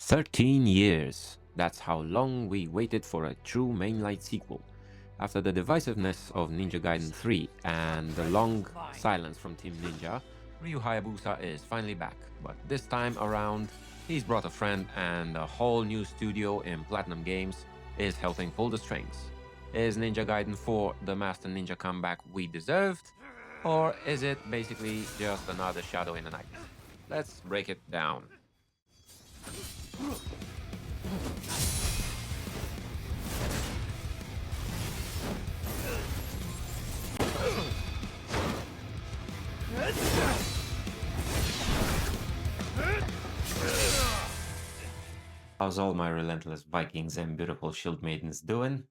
13 years. That's how long we waited for a true mainline sequel. After the divisiveness of Ninja Gaiden 3 and the long silence from Team Ninja, Ryu Hayabusa is finally back. But this time around, he's brought a friend and a whole new studio in Platinum Games is helping pull the strings. Is Ninja Gaiden 4 the Master Ninja comeback we deserved? Or is it basically just another shadow in the night? Let's break it down. How's all my relentless Vikings and beautiful shield maidens doing?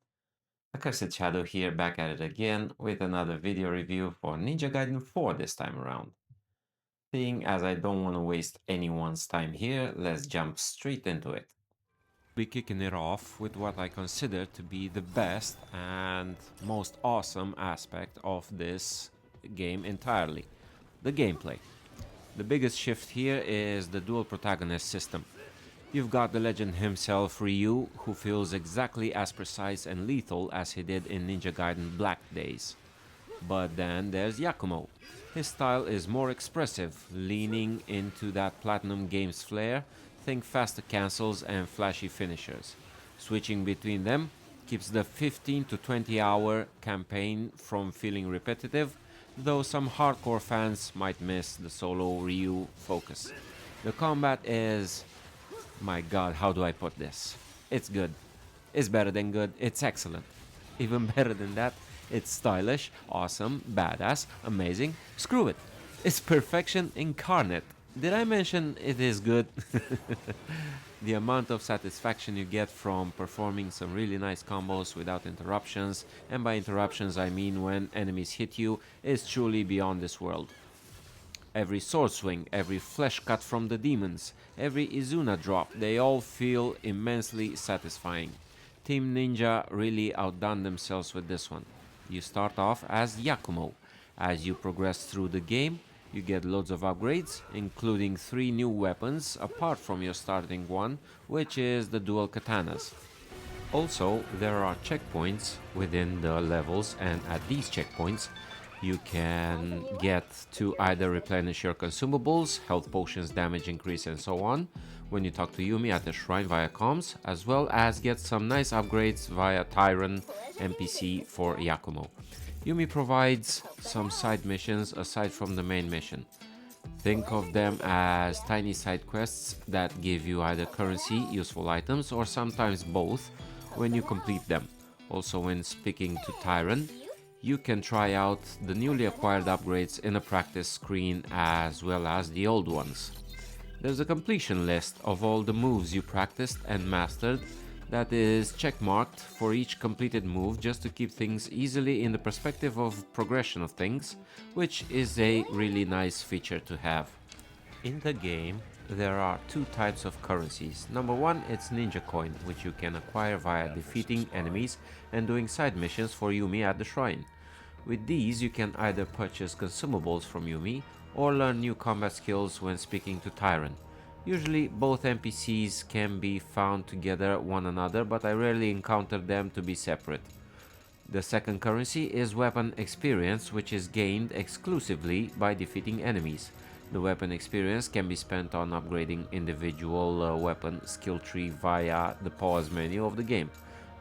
Accursed Shadow here, back at it again with another video review for Ninja Gaiden 4 this time around. Seeing as I don't want to waste anyone's time here, let's jump straight into it. Be kicking it off with what I consider to be the best and most awesome aspect of this game entirely, the gameplay. The biggest shift here is the dual protagonist system. You've got the legend himself, Ryu, who feels exactly as precise and lethal as he did in Ninja Gaiden Black days. But then there's Yakumo. His style is more expressive, leaning into that Platinum Games flair, think faster cancels and flashy finishers. Switching between them keeps the 15 to 20 hour campaign from feeling repetitive, though some hardcore fans might miss the solo Ryu focus. The combat is... my god, how do I put this? It's good. It's better than good, it's excellent. Even better than that, it's stylish, awesome, badass, amazing. Screw it. It's perfection incarnate. Did I mention it is good? The amount of satisfaction you get from performing some really nice combos without interruptions, and by interruptions I mean when enemies hit you, is truly beyond this world. Every sword swing, every flesh cut from the demons, every Izuna drop, they all feel immensely satisfying. Team Ninja really outdone themselves with this one. You start off as Yakumo. As you progress through the game, you get loads of upgrades, including 3 new weapons apart from your starting one, which is the dual katanas. Also, there are checkpoints within the levels, and at these checkpoints, you can get to either replenish your consumables, health potions, damage increase, and so on when you talk to Yumi at the shrine via comms, as well as get some nice upgrades via Tyron NPC for Yakumo. Yumi provides some side missions aside from the main mission. Think of them as tiny side quests that give you either currency, useful items, or sometimes both when you complete them. Also, when speaking to Tyron, you can try out the newly acquired upgrades in a practice screen as well as the old ones. There's a completion list of all the moves you practiced and mastered that is checkmarked for each completed move, just to keep things easily in the perspective of progression of things, which is a really nice feature to have. In the game, there are 2 types of currencies. Number 1, it's Ninja Coin, which you can acquire via defeating enemies and doing side missions for Yumi at the shrine. With these, you can either purchase consumables from Yumi or learn new combat skills when speaking to Tyron. Usually, both NPCs can be found together one another, but I rarely encounter them to be separate. The second currency is weapon experience, which is gained exclusively by defeating enemies. The weapon experience can be spent on upgrading individual weapon skill tree via the pause menu of the game.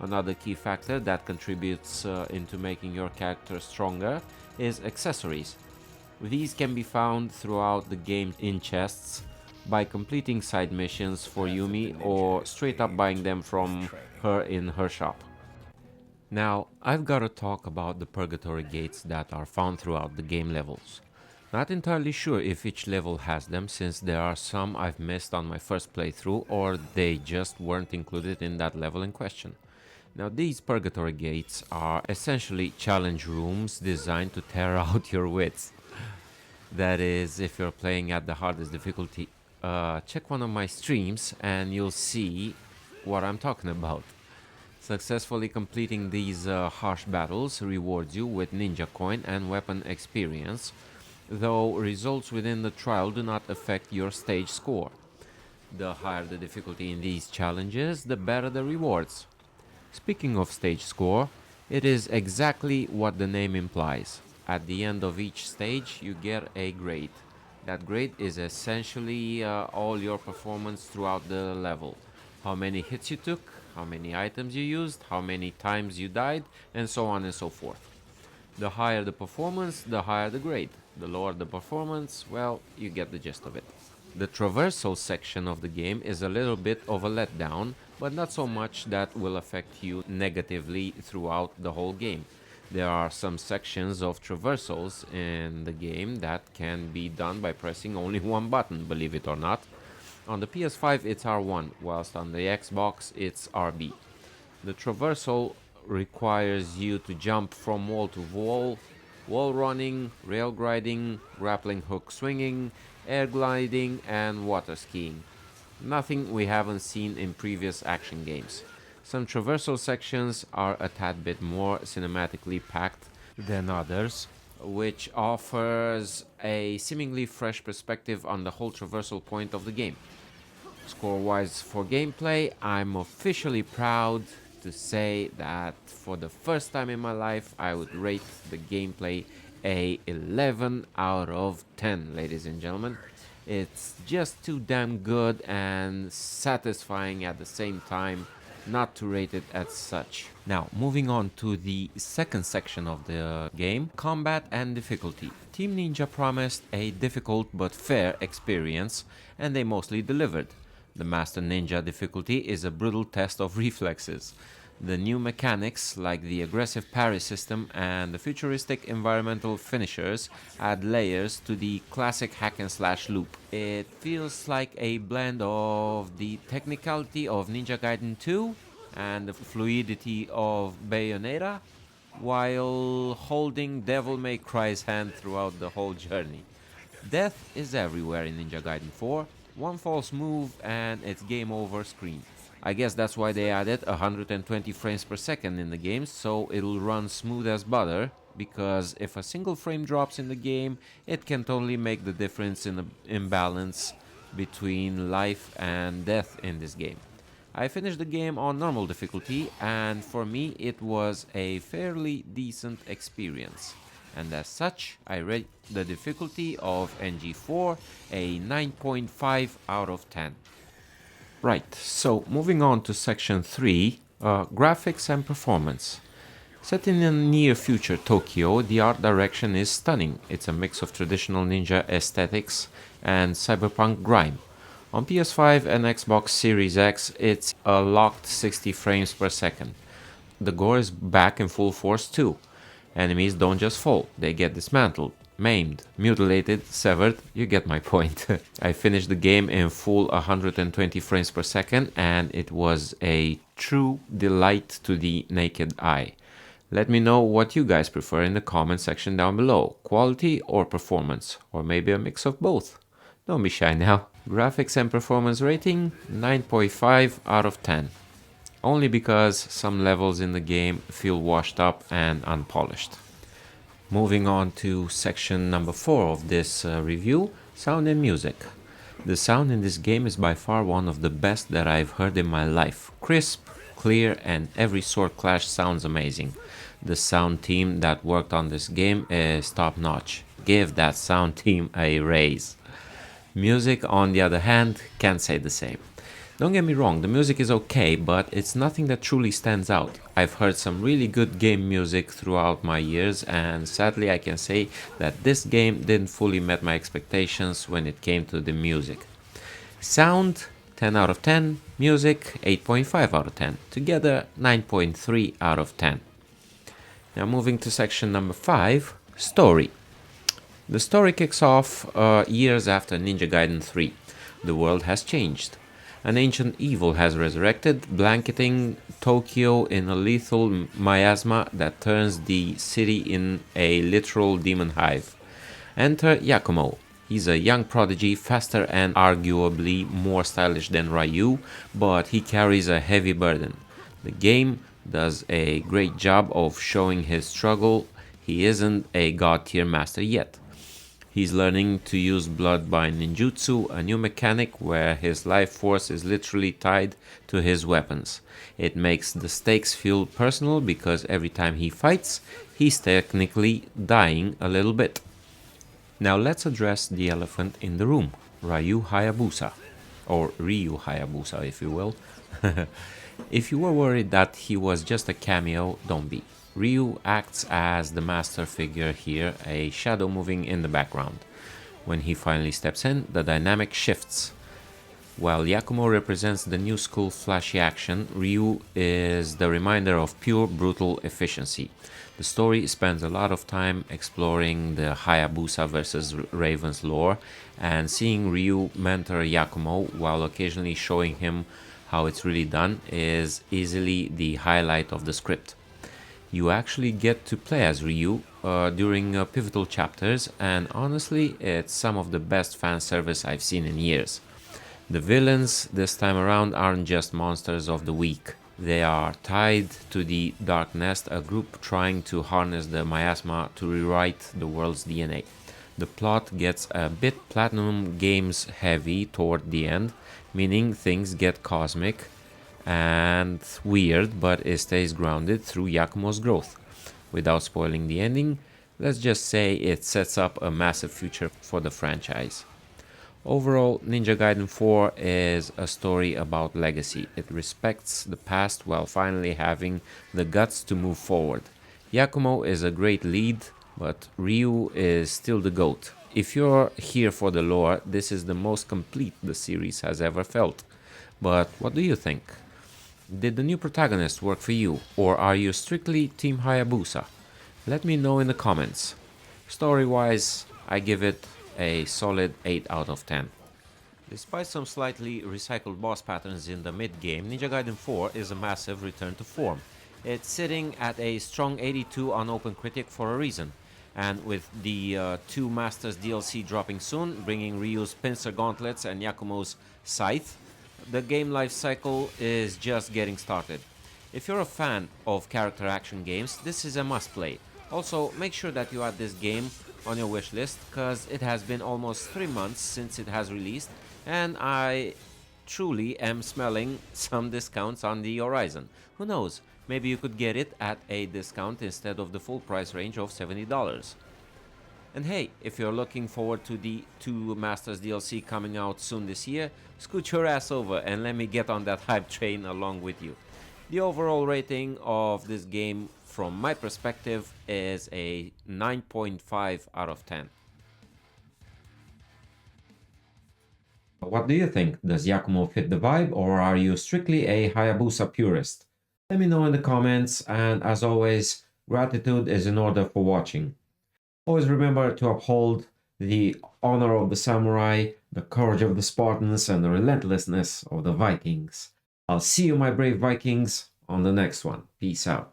Another key factor that contributes into making your character stronger is accessories. These can be found throughout the game in chests by completing side missions for Yumi or straight up buying them from her in her shop. Now, I've got to talk about the purgatory gates that are found throughout the game levels. Not entirely sure if each level has them, since there are some I've missed on my first playthrough or they just weren't included in that level in question. Now, these purgatory gates are essentially challenge rooms designed to tear out your wits. That is, if you're playing at the hardest difficulty, check one of my streams and you'll see what I'm talking about. Successfully completing these harsh battles rewards you with ninja coin and weapon experience, though results within the trial do not affect your stage score. The higher the difficulty in these challenges, the better the rewards. Speaking of stage score, it is exactly what the name implies. At the end of each stage, you get a grade. That grade is essentially all your performance throughout the level. How many hits you took, how many items you used, how many times you died, and so on and so forth. The higher the performance, the higher the grade. The lower the performance, well, you get the gist of it. The traversal section of the game is a little bit of a letdown, but not so much that will affect you negatively throughout the whole game. There are some sections of traversals in the game that can be done by pressing only one button, believe it or not. On the PS5 it's R1, whilst on the Xbox it's RB. The traversal requires you to jump from wall to wall running, rail gliding, grappling hook swinging, air gliding, and water skiing. Nothing we haven't seen in previous action games. Some traversal sections are a tad bit more cinematically packed than others, which offers a seemingly fresh perspective on the whole traversal point of the game. Score-wise for gameplay, I'm officially proud to say that for the first time in my life, I would rate the gameplay a 11 out of 10, ladies and gentlemen. It's just too damn good and satisfying at the same time not to rate it as such. Now, moving on to the second section of the game, combat and difficulty. Team Ninja promised a difficult but fair experience, and they mostly delivered. The Master Ninja difficulty is a brutal test of reflexes. The new mechanics, like the aggressive parry system and the futuristic environmental finishers, add layers to the classic hack and slash loop. It feels like a blend of the technicality of Ninja Gaiden 2 and the fluidity of Bayonetta, while holding Devil May Cry's hand throughout the whole journey. Death is everywhere in Ninja Gaiden 4. One false move and it's game over screen. I guess that's why they added 120 frames per second in the game, so it'll run smooth as butter, because if a single frame drops in the game, it can totally make the difference in the imbalance between life and death in this game. I finished the game on normal difficulty, and for me it was a fairly decent experience. And as such, I rate the difficulty of NG4 a 9.5 out of 10. Right, so moving on to section 3, graphics and performance. Set in the near future Tokyo, the art direction is stunning. It's a mix of traditional ninja aesthetics and cyberpunk grime. On PS5 and Xbox Series X, it's a locked 60 frames per second. The gore is back in full force too. Enemies don't just fall, they get dismantled, maimed, mutilated, severed, you get my point. I finished the game in full 120 frames per second and it was a true delight to the naked eye. Let me know what you guys prefer in the comment section down below, quality or performance, or maybe a mix of both. Don't be shy now. Graphics and performance rating 9.5 out of 10. Only because some levels in the game feel washed up and unpolished. Moving on to section number 4 of this review, sound and music. The sound in this game is by far one of the best that I've heard in my life. Crisp, clear, and every sword clash sounds amazing. The sound team that worked on this game is top notch. Give that sound team a raise. Music, on the other hand, can't say the same. Don't get me wrong, the music is okay, but it's nothing that truly stands out. I've heard some really good game music throughout my years, and sadly I can say that this game didn't fully met my expectations when it came to the music. Sound 10 out of 10, music 8.5 out of 10, together 9.3 out of 10. Now moving to section number 5, story. The story kicks off years after Ninja Gaiden 3. The world has changed. An ancient evil has resurrected, blanketing Tokyo in a lethal miasma that turns the city in a literal demon hive. Enter Yakumo. He's a young prodigy, faster and arguably more stylish than Ryu, but he carries a heavy burden. The game does a great job of showing his struggle. He isn't a god-tier master yet. He's learning to use blood-bind ninjutsu, a new mechanic where his life force is literally tied to his weapons. It makes the stakes feel personal because every time he fights, he's technically dying a little bit. Now let's address the elephant in the room, Ryu Hayabusa, or Ryu Hayabusa if you will. If you were worried that he was just a cameo, don't be. Ryu acts as the master figure here, a shadow moving in the background. When he finally steps in, the dynamic shifts. While Yakumo represents the new school flashy action, Ryu is the reminder of pure brutal efficiency. The story spends a lot of time exploring the Hayabusa versus Raven's lore and seeing Ryu mentor Yakumo while occasionally showing him how it's really done is easily the highlight of the script. You actually get to play as Ryu during pivotal chapters, and honestly, it's some of the best fan service I've seen in years. The villains this time around aren't just monsters of the week. They are tied to the Dark Nest, a group trying to harness the miasma to rewrite the world's DNA. The plot gets a bit Platinum Games heavy toward the end, meaning things get cosmic and weird, but it stays grounded through Yakumo's growth. Without spoiling the ending, let's just say it sets up a massive future for the franchise. Overall, Ninja Gaiden 4 is a story about legacy. It respects the past while finally having the guts to move forward. Yakumo is a great lead, but Ryu is still the GOAT. If you're here for the lore, this is the most complete the series has ever felt. But what do you think? Did the new protagonist work for you, or are you strictly Team Hayabusa? Let me know in the comments. Story-wise, I give it a solid 8 out of 10. Despite some slightly recycled boss patterns in the mid-game, Ninja Gaiden 4 is a massive return to form. It's sitting at a strong 82 on OpenCritic for a reason. And with the 2 Masters DLC dropping soon, bringing Ryu's pincer gauntlets and Yakumo's scythe, the game life cycle is just getting started. If you're a fan of character action games, this is a must play. Also, make sure that you add this game on your wishlist, cause it has been almost 3 months since it has released, and I truly am smelling some discounts on the horizon. Who knows, maybe you could get it at a discount instead of the full price range of $70. And hey, if you're looking forward to the 2 Masters DLC coming out soon this year, scoot your ass over and let me get on that hype train along with you. The overall rating of this game from my perspective is a 9.5 out of 10. What do you think? Does Yakumo fit the vibe, or are you strictly a Hayabusa purist? Let me know in the comments, and as always, gratitude is in order for watching. Always remember to uphold the honor of the samurai, the courage of the Spartans, and the relentlessness of the Vikings. I'll see you, my brave Vikings, on the next one. Peace out.